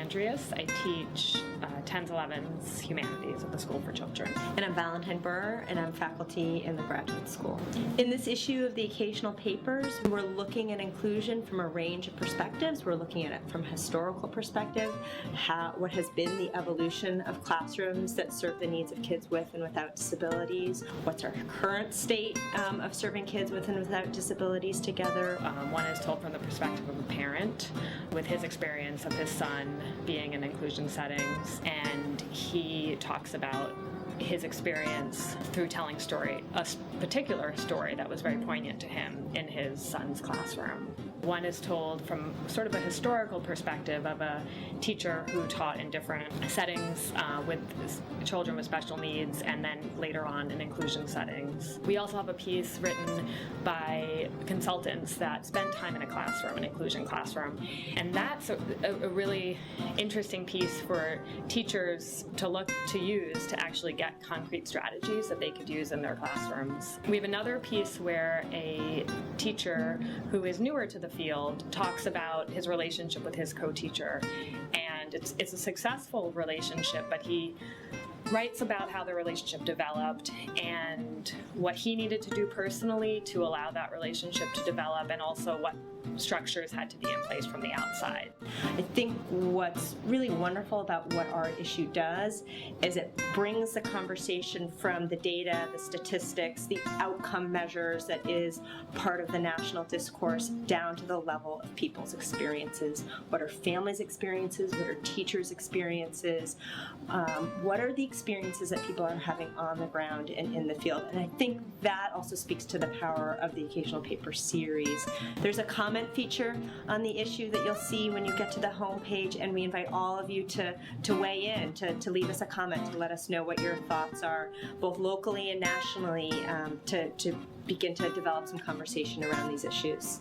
Andrias. I teach 10s, 11s humanities at the School for Children. And I'm Valentine Burr, and I'm faculty in the graduate school. In this issue of the occasional papers, we're looking at inclusion from a range of perspectives. We're looking at it from a historical perspective, what has been the evolution of classrooms that serve the needs of kids with and without disabilities, what's our current state of serving kids with and without disabilities together. One is told from the perspective of a parent with his experience of his son being in inclusion settings, and he talks about his experience through telling a particular story that was very poignant to him in his son's classroom. One is told from sort of a historical perspective of a teacher who taught in different settings with children with special needs, and then later on in inclusion settings. We also have a piece written by consultants that spend time in a classroom, an inclusion classroom, and that's a really interesting piece for teachers to use to actually get concrete strategies that they could use in their classrooms. We have another piece where a teacher who is newer to the field talks about his relationship with his co-teacher, and it's a successful relationship, but he writes about how the relationship developed and what he needed to do personally to allow that relationship to develop, and also what structures had to be in place from the outside. I think what's really wonderful about what our issue does is it brings the conversation from the data, the statistics, the outcome measures that is part of the national discourse down to the level of people's experiences. What are families' experiences? What are teachers' experiences? What are the experiences that people are having on the ground and in the field? And I think that also speaks to the power of the Occasional Paper series. There's a comment feature on the issue that you'll see when you get to the homepage, and we invite all of you to weigh in, to leave us a comment, to let us know what your thoughts are, both locally and nationally, to begin to develop some conversation around these issues.